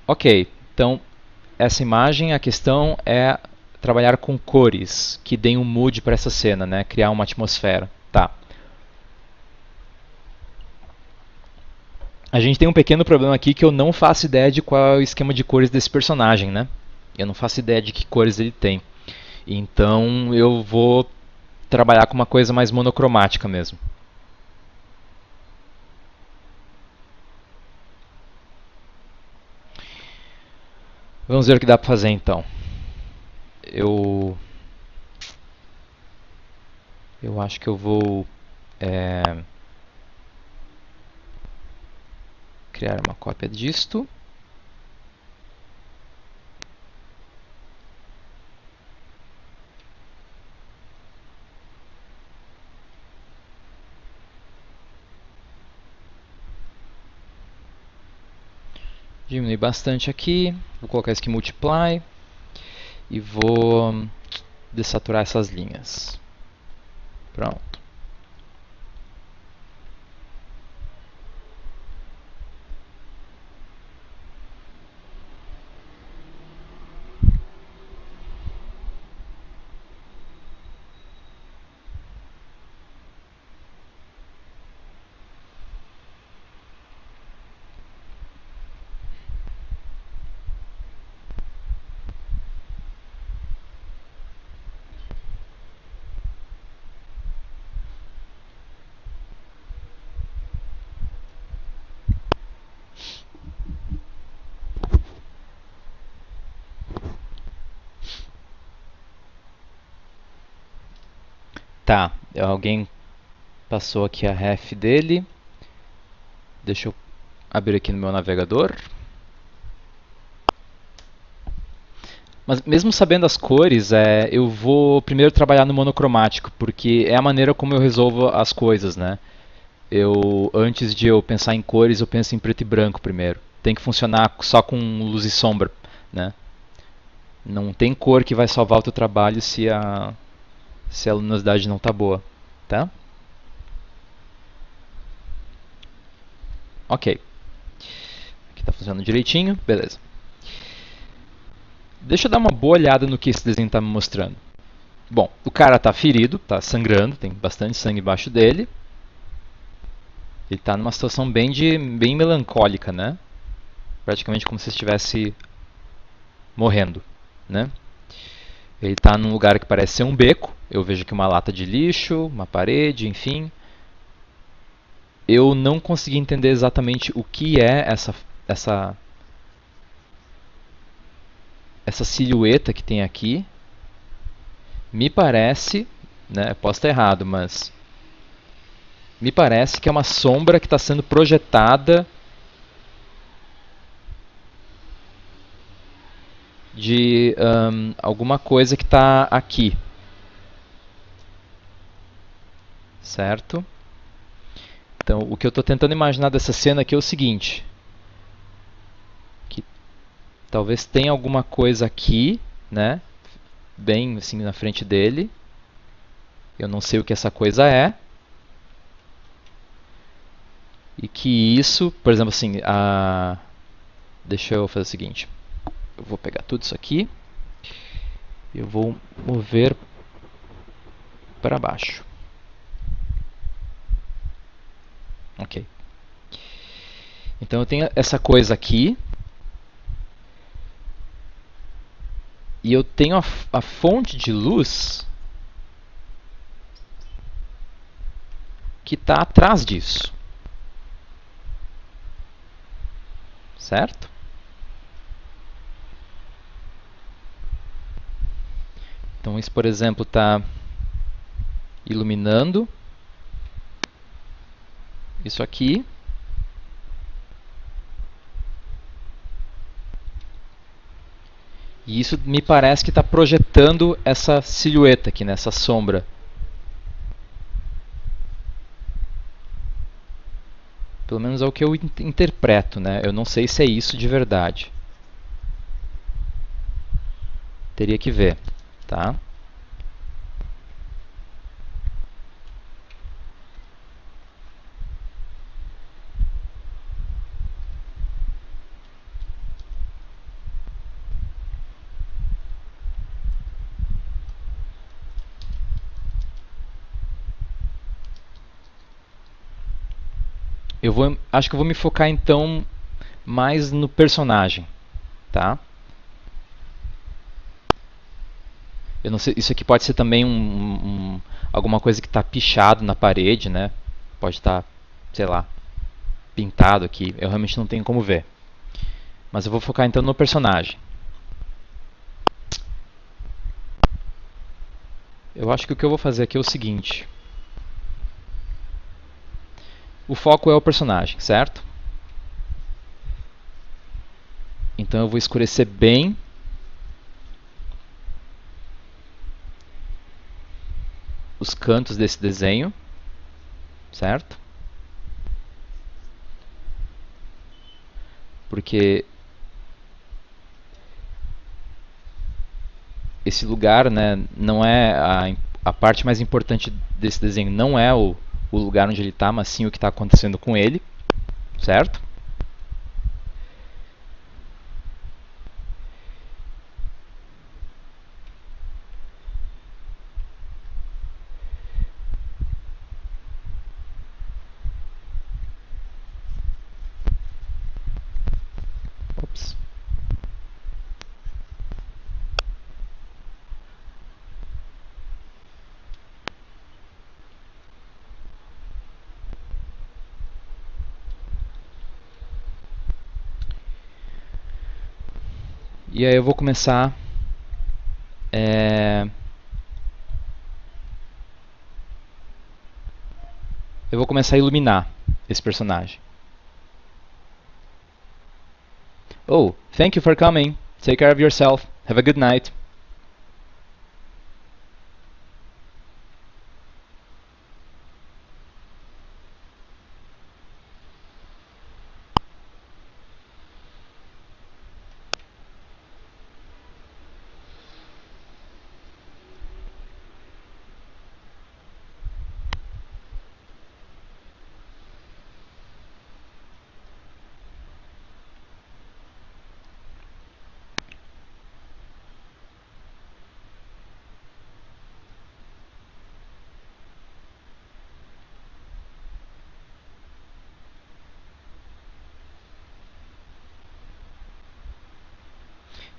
Ok, então essa imagem, a questão é trabalhar com cores que deem um mood para essa cena, né? Criar uma atmosfera. Tá. A gente tem um pequeno problema aqui que eu não faço ideia de qual é o esquema de cores desse personagem, né? Eu não faço ideia de que cores ele tem. Então eu vou trabalhar com uma coisa mais monocromática mesmo. Vamos ver o que dá para fazer então. Eu eu acho que eu vou é, criar uma cópia disto. Diminui bastante aqui. Vou colocar isso aqui multiply e vou dessaturar essas linhas. Pronto. Tá, alguém passou aqui a ref dele. Deixa eu abrir aqui no meu navegador. Mas mesmo sabendo as cores, eu vou primeiro trabalhar no monocromático, porque é a maneira como eu resolvo as coisas, né? Antes de eu pensar em cores, eu penso em preto e branco primeiro. Tem que funcionar só com luz e sombra, né? Não tem cor que vai salvar o teu trabalho se a luminosidade não tá boa, tá? Ok. Aqui tá funcionando direitinho, beleza. Deixa eu dar uma boa olhada no que esse desenho está me mostrando. Bom, o cara está ferido, está sangrando, tem bastante sangue embaixo dele. Ele está numa situação bem melancólica, né? Praticamente como se estivesse morrendo, né? Ele está num lugar que parece ser um beco. Eu vejo aqui uma lata de lixo, uma parede, enfim. Eu não consegui entender exatamente o que é essa silhueta que tem aqui. Me parece, né? Posso estar errado, mas me parece que é uma sombra que está sendo projetada de alguma coisa que está aqui, certo? Então, o que eu estou tentando imaginar dessa cena aqui é o seguinte, que talvez tenha alguma coisa aqui, né, bem assim na frente dele. Eu não sei o que essa coisa é. E que isso, por exemplo, assim, deixa eu fazer o seguinte. Eu vou pegar tudo isso aqui. Eu vou mover para baixo. Ok. Então eu tenho essa coisa aqui. E eu tenho a fonte de luz que está atrás disso. Certo? Então isso, por exemplo, está iluminando isso aqui. E isso me parece que está projetando essa silhueta aqui, nessa sombra. Pelo menos é o que eu interpreto, né? Eu não sei se é isso de verdade. Teria que ver, tá? Acho que eu vou me focar então mais no personagem, tá? Eu não sei, isso aqui pode ser também alguma coisa que está pichado na parede, né? Pode estar, sei lá, pintado aqui. Eu realmente não tenho como ver. Mas eu vou focar então no personagem. Eu acho que o que eu vou fazer aqui é o seguinte. O foco é o personagem, certo? Então eu vou escurecer bem os cantos desse desenho, certo? Porque esse lugar, né, não é a parte mais importante desse desenho, não é o lugar onde ele está, mas sim o que está acontecendo com ele, certo? Ops. E aí eu vou começar é, eu vou começar a iluminar esse personagem. Oh, thank you for coming. Take care of yourself. Have a good night.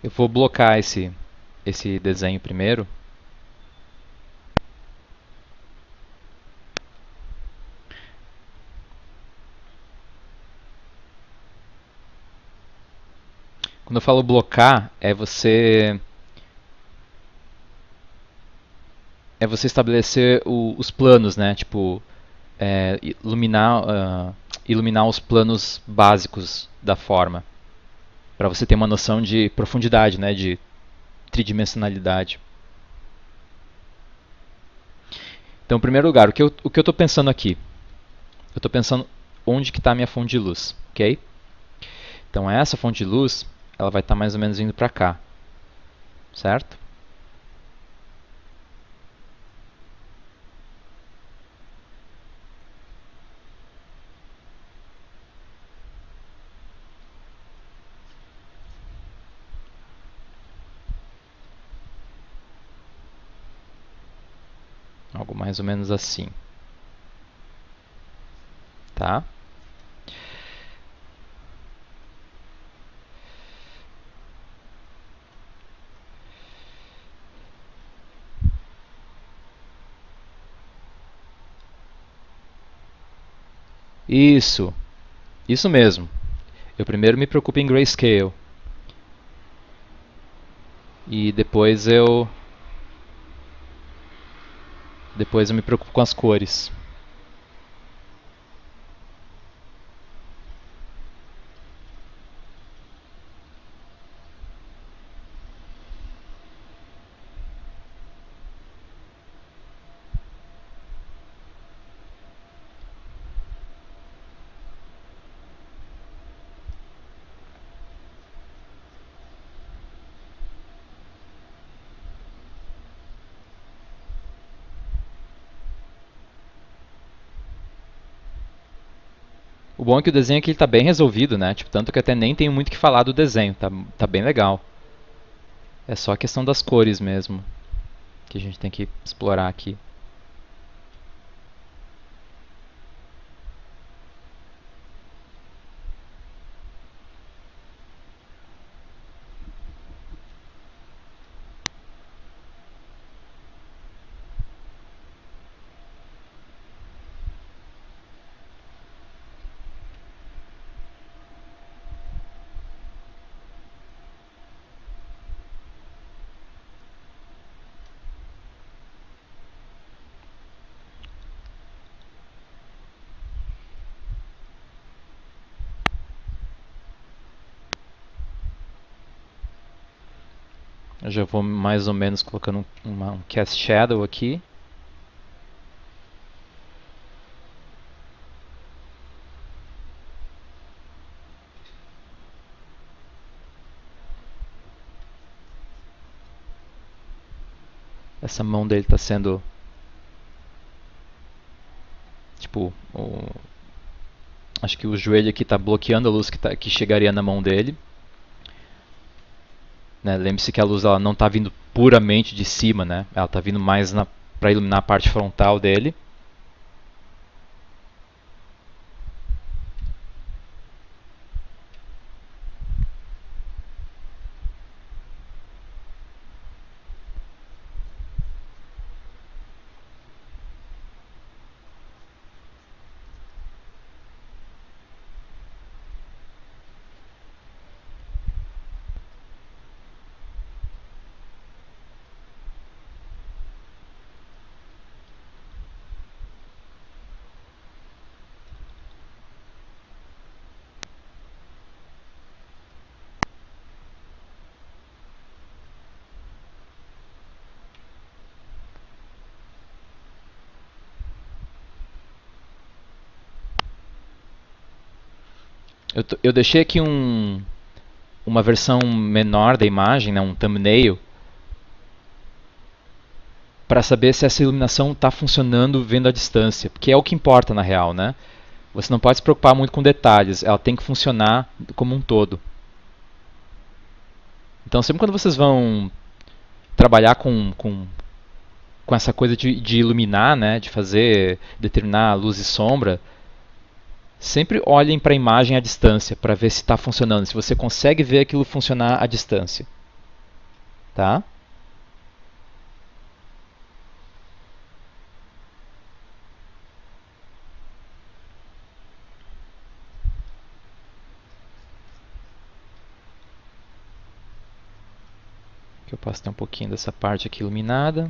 Eu vou blocar esse desenho primeiro. Quando eu falo blocar, é você estabelecer os planos, né? Tipo, iluminar os planos básicos da forma, para você ter uma noção de profundidade, né? De tridimensionalidade. Então, em primeiro lugar, o que eu estou pensando aqui? Eu estou pensando onde que está a minha fonte de luz, ok? Então, essa fonte de luz, ela vai estar mais ou menos indo para cá, certo? Algo mais ou menos assim, tá? Isso mesmo. Eu primeiro me preocupo em grayscale e depois eu me preocupo com as cores. O bom é que o desenho aqui está bem resolvido, né? Tipo, tanto que até nem tenho muito o que falar do desenho, tá bem legal. É só a questão das cores mesmo que a gente tem que explorar aqui. Eu já vou mais ou menos colocando um cast shadow aqui. Essa mão dele está sendo tipo, acho que o joelho aqui está bloqueando a luz que chegaria na mão dele. Né? Lembre-se que a luz ela não está vindo puramente de cima, né? Ela está vindo mais para iluminar a parte frontal dele. Eu deixei aqui uma versão menor da imagem, né, um thumbnail, para saber se essa iluminação está funcionando vendo a distância, porque é o que importa na real, né? Você não pode se preocupar muito com detalhes, ela tem que funcionar como um todo. Então, sempre quando vocês vão trabalhar com essa coisa de iluminar, né, de fazer, determinar luz e sombra, sempre olhem para a imagem à distância, para ver se está funcionando, se você consegue ver aquilo funcionar à distância. Tá? Que eu posso ter um pouquinho dessa parte aqui iluminada.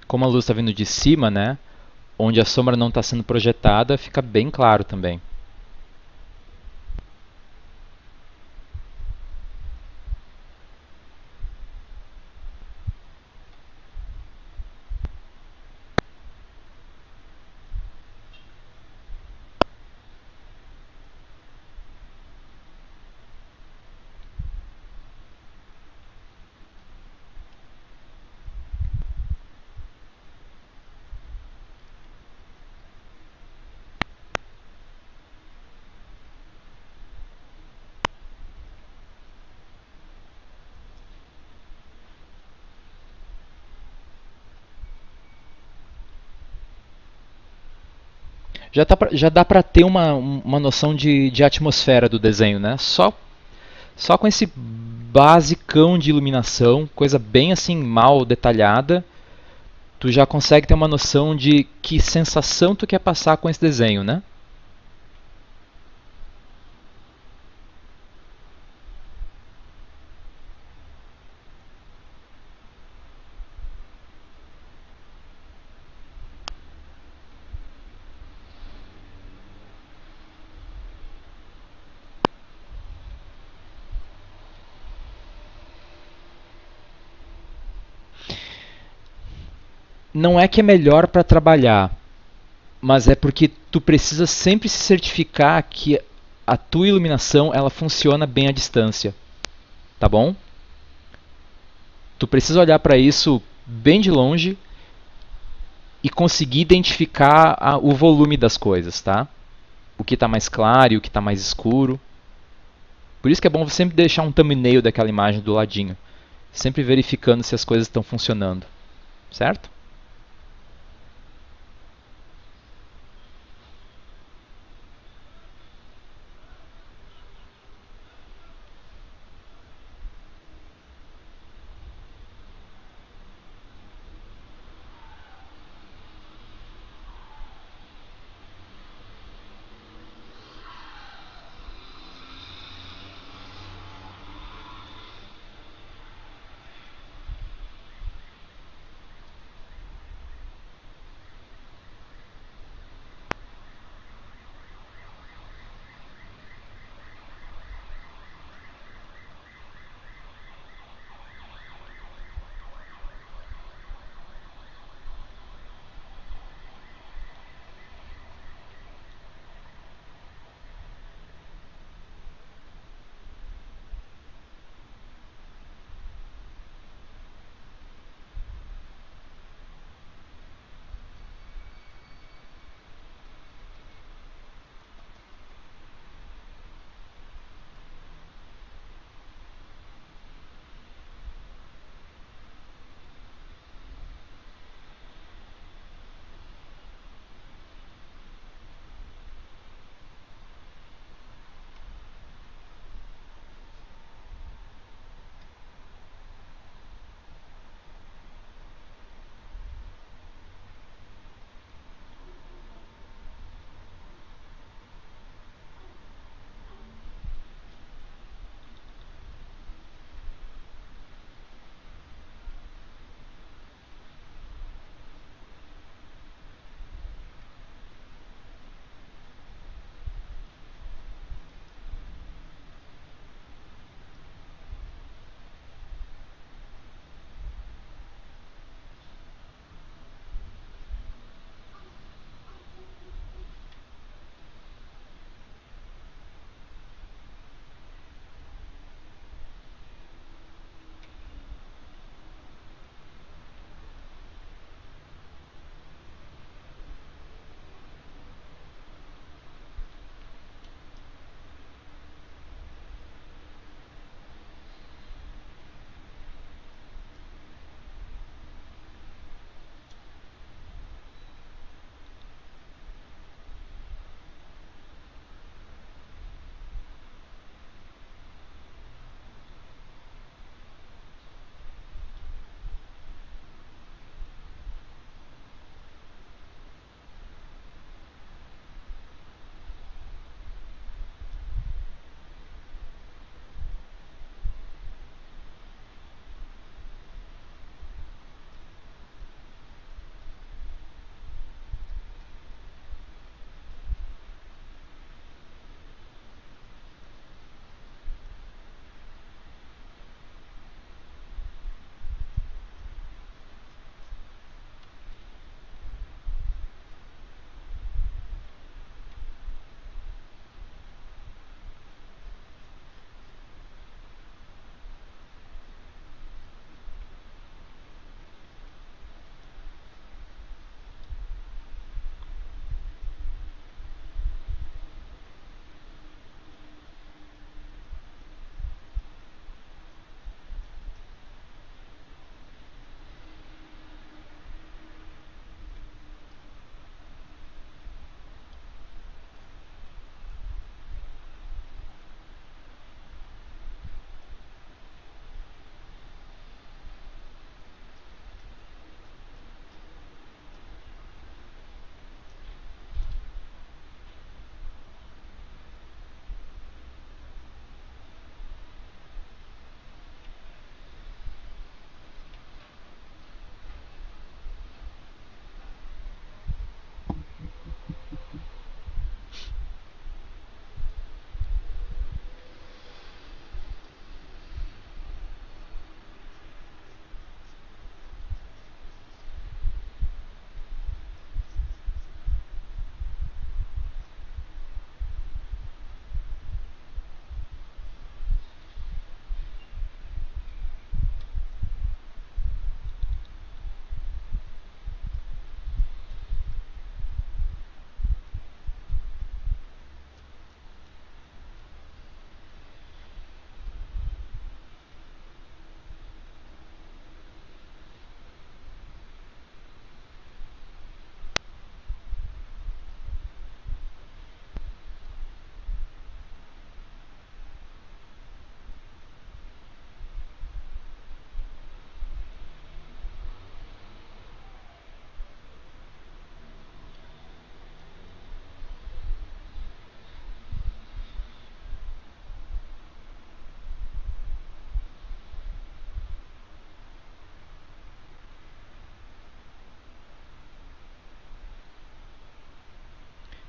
Como a luz está vindo de cima, né, onde a sombra não está sendo projetada, fica bem claro também. Já dá para ter uma noção de atmosfera do desenho, né? Só com esse basicão de iluminação, coisa bem assim mal detalhada, tu já consegue ter uma noção de que sensação tu quer passar com esse desenho, né? Não é que é melhor para trabalhar, mas é porque tu precisa sempre se certificar que a tua iluminação ela funciona bem à distância, tá bom? Tu precisa olhar para isso bem de longe e conseguir identificar o volume das coisas, tá? O que está mais claro e o que está mais escuro. Por isso que é bom sempre deixar um thumbnail daquela imagem do ladinho, sempre verificando se as coisas estão funcionando, certo?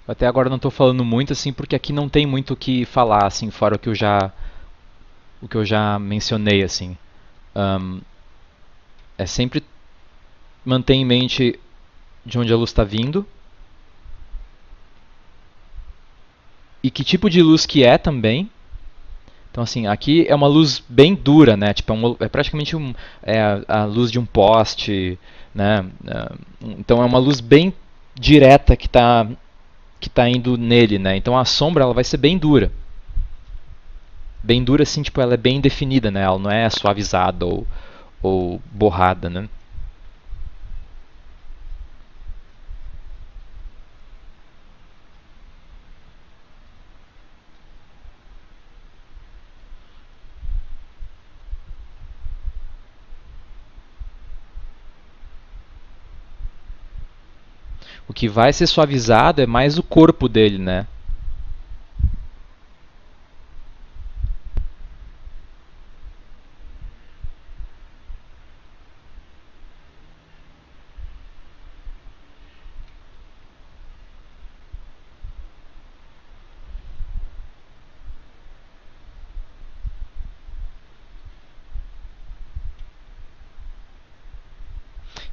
Até agora não estou falando muito assim, porque aqui não tem muito o que falar, assim, fora o que eu já mencionei, assim. Um, é sempre manter em mente de onde a luz está vindo e que tipo de luz que é também. Então, assim, aqui é uma luz bem dura, né? Tipo, é praticamente a luz de um poste, né? Então, é uma luz bem direta que tá indo nele, né? Então, a sombra ela vai ser bem dura. Bem dura, assim, tipo, ela é bem definida, né? Ela não é suavizada ou borrada, né? O que vai ser suavizado é mais o corpo dele, né?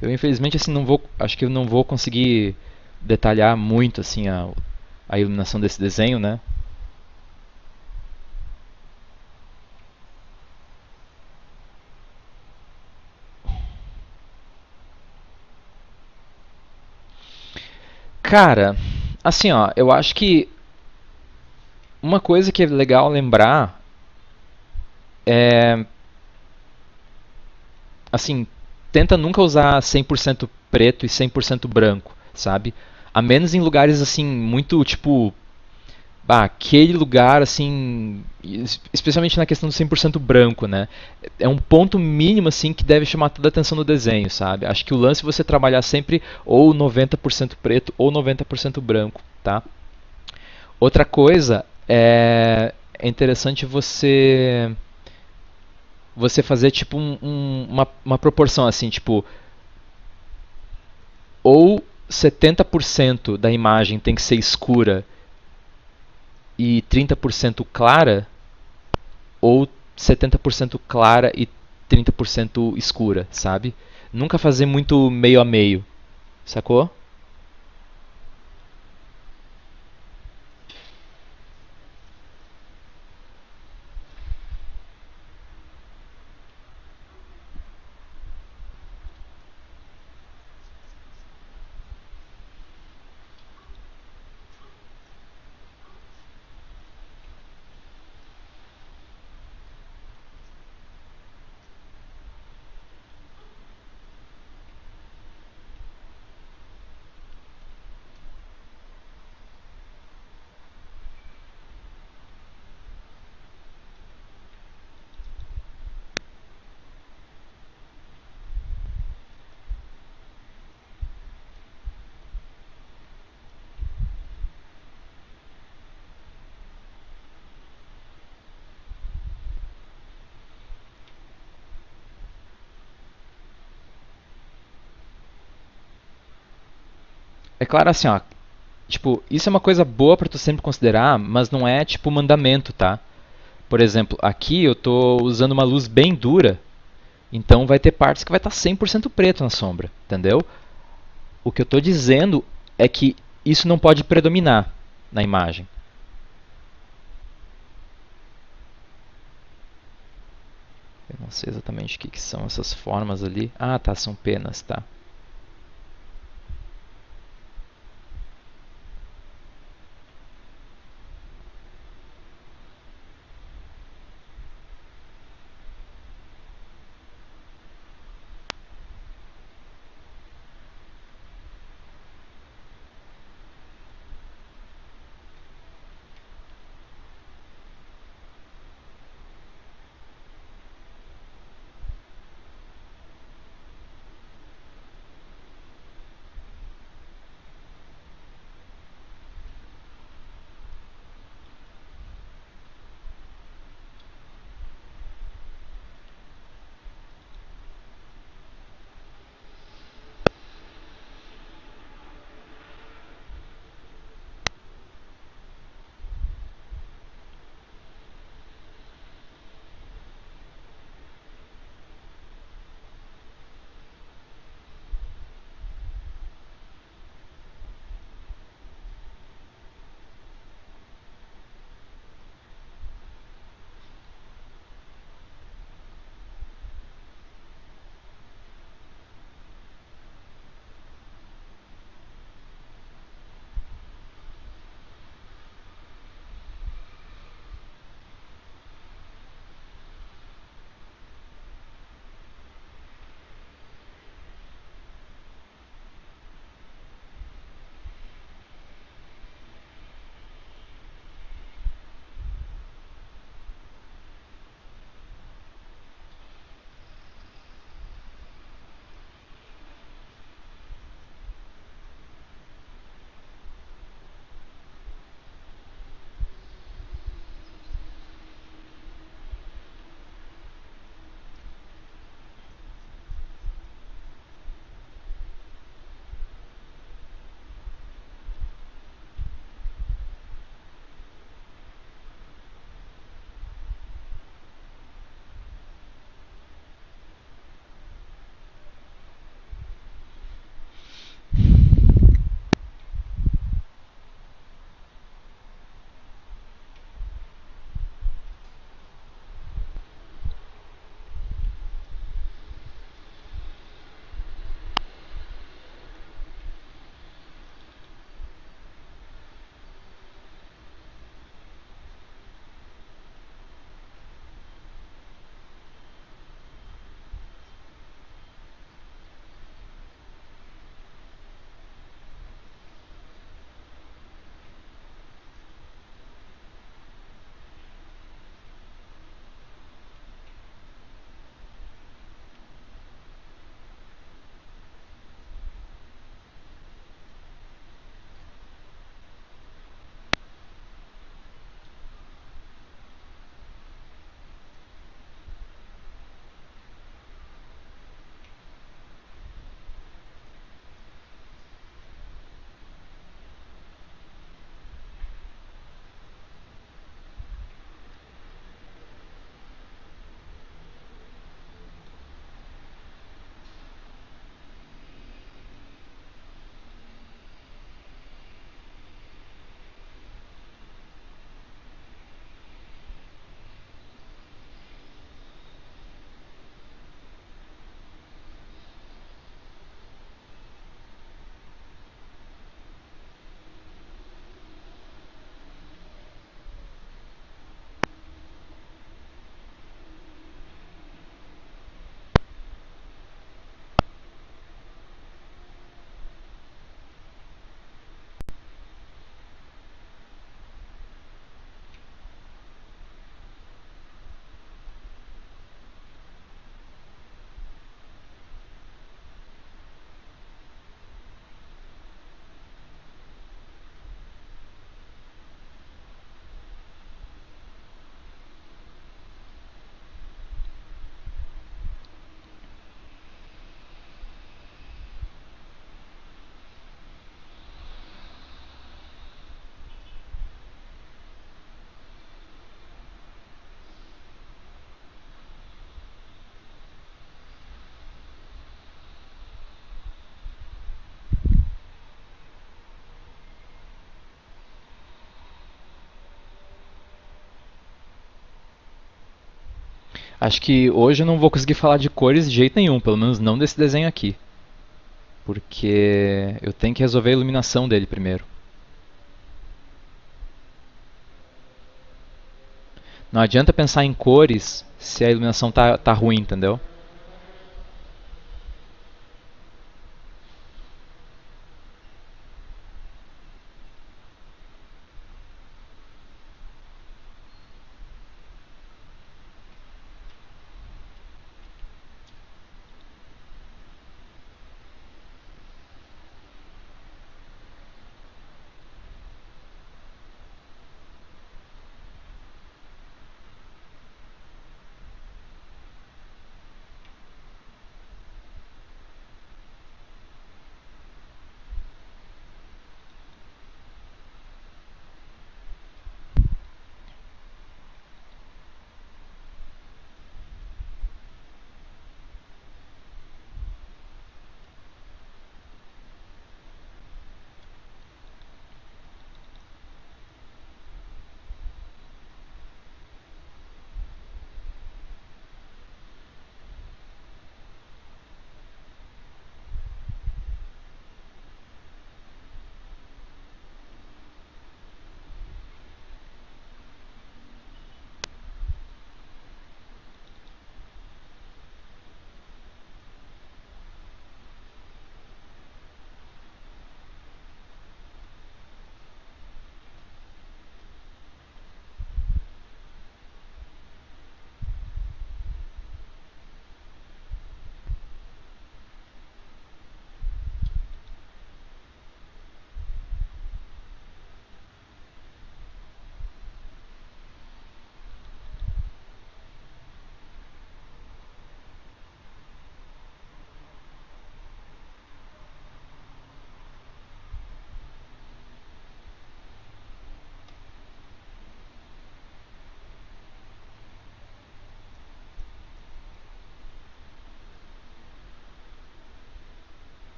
Eu infelizmente assim não vou, acho que eu não vou conseguir detalhar muito assim a iluminação desse desenho, né? Cara, assim, ó, eu acho que uma coisa que é legal lembrar é, assim, tenta nunca usar 100% preto e 100% branco, sabe? A menos em lugares assim muito tipo aquele lugar, assim, especialmente na questão do 100% branco, né? É um ponto mínimo, assim, que deve chamar toda a atenção no desenho, sabe? Acho que o lance é você trabalhar sempre ou 90% preto ou 90% branco, tá? Outra coisa é interessante você fazer tipo uma proporção assim, tipo ou 70% da imagem tem que ser escura e 30% clara, ou 70% clara e 30% escura, sabe? Nunca fazer muito meio a meio, sacou? É claro assim, ó, tipo, isso é uma coisa boa para tu sempre considerar, mas não é tipo mandamento, tá? Por exemplo, aqui eu tô usando uma luz bem dura, então vai ter partes que vai estar 100% preto na sombra, entendeu? O que eu tô dizendo é que isso não pode predominar na imagem. Eu não sei exatamente o que são essas formas ali. Ah, tá, são penas, tá. Acho que hoje eu não vou conseguir falar de cores de jeito nenhum, pelo menos não desse desenho aqui. Porque eu tenho que resolver a iluminação dele primeiro. Não adianta pensar em cores se a iluminação tá ruim, entendeu?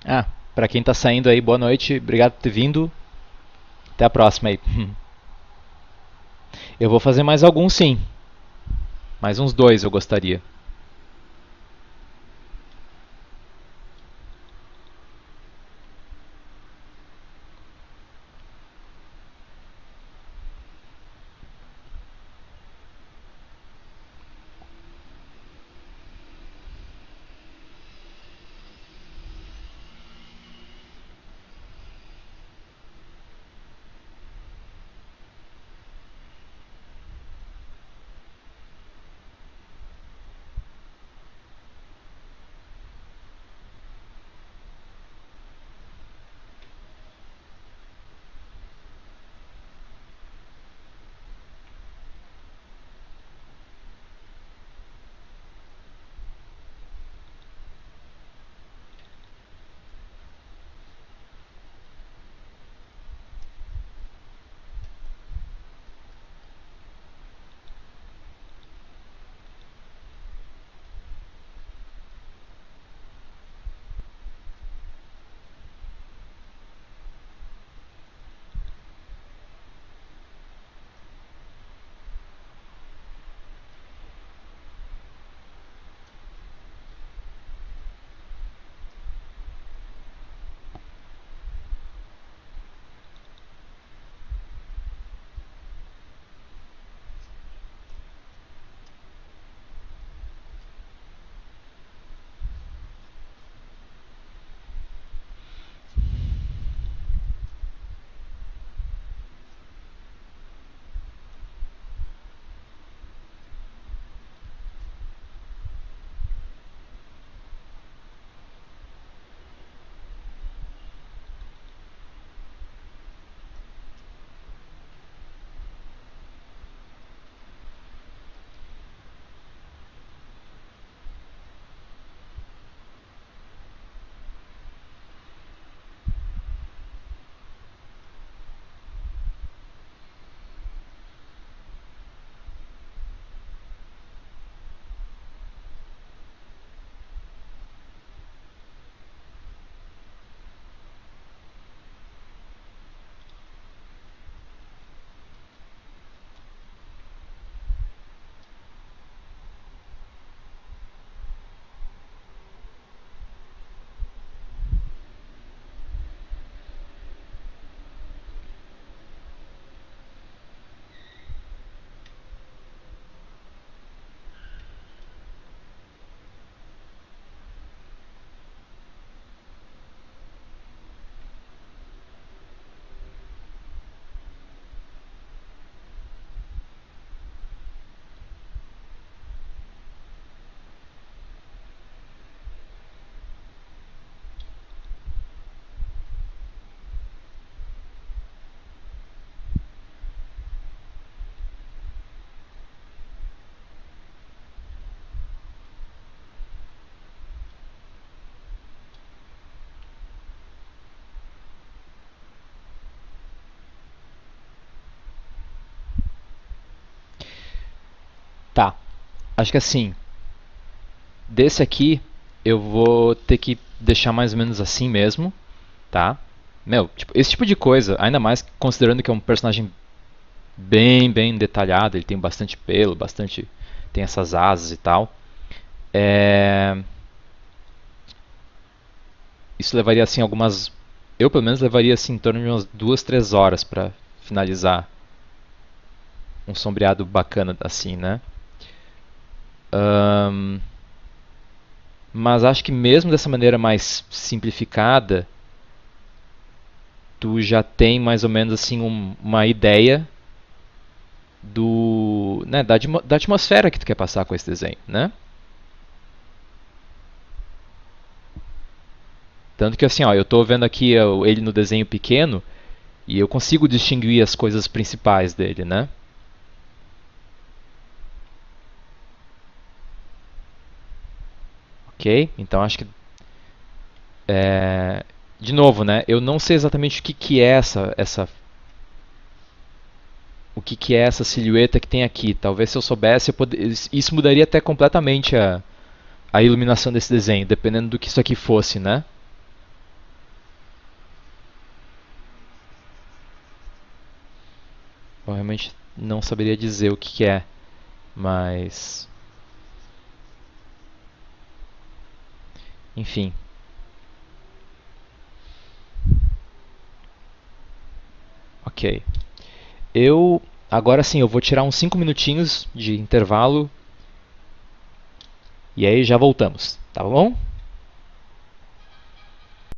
Ah, pra quem tá saindo aí, boa noite, obrigado por ter vindo. Até a próxima aí. Eu vou fazer mais alguns sim. Mais uns dois eu gostaria. Tá. Acho que assim, desse aqui eu vou ter que deixar mais ou menos assim mesmo, tá? Meu, tipo, esse tipo de coisa, ainda mais considerando que é um personagem bem detalhado, ele tem bastante pelo, bastante tem essas asas e tal. É, isso levaria assim algumas, eu pelo menos levaria assim em torno de umas 2, 3 horas para finalizar um sombreado bacana assim, né? Ahn, mas acho que mesmo dessa maneira mais simplificada, tu já tem mais ou menos assim uma ideia né, da atmosfera que tu quer passar com esse desenho, né? Tanto que assim, ó, eu estou vendo aqui ele no desenho pequeno e eu consigo distinguir as coisas principais dele, né? Ok? Então acho que é, de novo, né? Eu não sei exatamente o que é o que é essa silhueta que tem aqui. Talvez se eu soubesse, isso mudaria até completamente a iluminação desse desenho, dependendo do que isso aqui fosse, né? Eu realmente não saberia dizer o que que é, mas enfim. Ok. Eu agora sim, eu vou tirar uns 5 minutinhos de intervalo e aí já voltamos, tá bom?